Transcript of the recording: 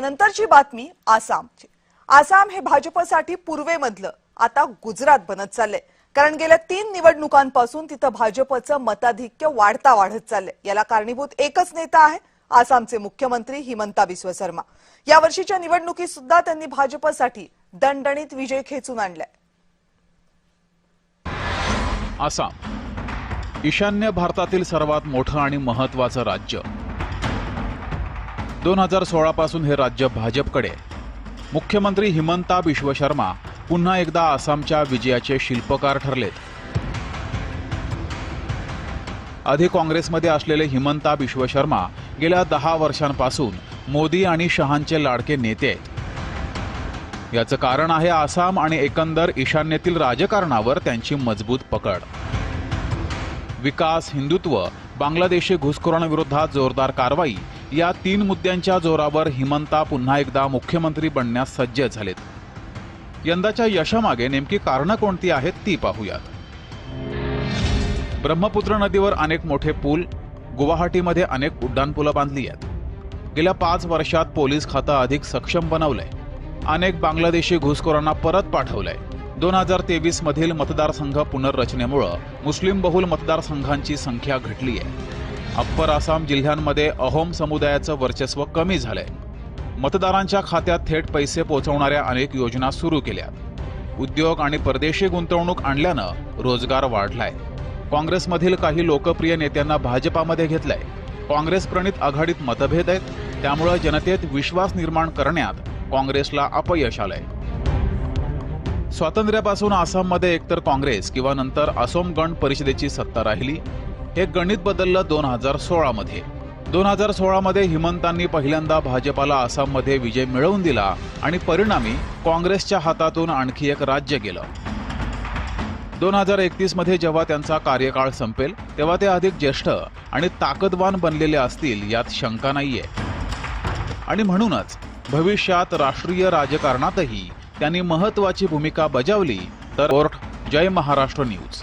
नंतरची बातमी आसामची। आसाम हे भाजपसाठी पूर्वेमधलं आता गुजरात बनत चाललंय, कारण गेल्या 3 निवडणुकांपासून तिथं भाजपचं मताधिक्य वाढत चाललंय। याला कारणीभूत एकच नेता आहे, आसामचे मुख्यमंत्री हिमंता बिस्वा शर्मा। या वर्षीच्या निवडणुकीत सुद्धा त्यांनी भाजपसाठी दणदणीत विजय खेचून आणलाय। आसाम ईशान्य भारतातील सर्वात मोठं आणि महत्त्वाचं राज्य। 2016 पासून हे राज्य भाजपकडे। मुख्यमंत्री हिमंता बिस्वा शर्मा पुन्हा एकदा आसामच्या विजयाचे शिल्पकार ठरलेत। आधी काँग्रेसमध्ये असलेले हिमंता बिस्वा शर्मा गेल्या 10 वर्षांपासून मोदी आणि शहांचे लाडके नेते आहेत। याचं कारण आहे आसाम आणि एकंदर ईशान्येतील राजकारणावर त्यांची मजबूत पकड। विकास, हिंदुत्व, बांगलादेशी घुसखोरांविरोधात जोरदार कारवाई या 3 मुद्द्यांच्या जोरावर हिमंता पुन्हा एकदा मुख्यमंत्री बनण्यास सज्ज झालेत। यंदाच्या यशामागे नेमकी कारणं कोणती आहेत ती पाहूयात। ब्रह्मपुत्र नदीवर अनेक मोठे पूल, गुवाहाटीमध्ये अनेक उड्डाणपुलं बांधली आहेत। गेल्या 5 वर्षात पोलीस खातं अधिक सक्षम बनवलंय। अनेक बांगलादेशी घुसखोरांना परत पाठवलंय। 2023 मधील मतदारसंघ पुनर्रचनेमुळे मुस्लिम बहुल मतदारसंघांची संख्या घटली आहे। अप्पर आसाम जिल्ह्यांमध्ये अहोम समुदायाचं वर्चस्व कमी झालंय। मतदारांच्या खात्यात थेट पैसे पोहोचवणाऱ्या अनेक योजना सुरू केल्यात। उद्योग आणि परदेशी गुंतवणूक आणल्यानं रोजगार वाढलाय। काँग्रेसमधील काही लोकप्रिय नेत्यांना भाजपामध्ये घेतलंय। काँग्रेस प्रणित आघाडीत मतभेद आहेत, त्यामुळे जनतेत विश्वास निर्माण करण्यात काँग्रेसला अपयश आलंय। स्वातंत्र्यापासून आसाममध्ये एकतर काँग्रेस किंवा नंतर आसाम गण परिषदेची सत्ता राहिली। हे गणित बदललं 2016 मध्ये। 2016 मध्ये हिमंतांनी पहिल्यांदा भाजपाला आसाममध्ये विजय मिळवून दिला आणि परिणामी काँग्रेसच्या हातातून आणखी एक राज्य गेलं। 2031 मध्ये जेव्हा त्यांचा कार्यकाळ संपेल तेव्हा ते अधिक ज्येष्ठ आणि ताकदवान बनलेले असतील यात शंका नाहीये। आणि म्हणूनच भविष्यात राष्ट्रीय राजकारणातही त्यांनी महत्त्वाची भूमिका बजावली तर जय महाराष्ट्र न्यूज।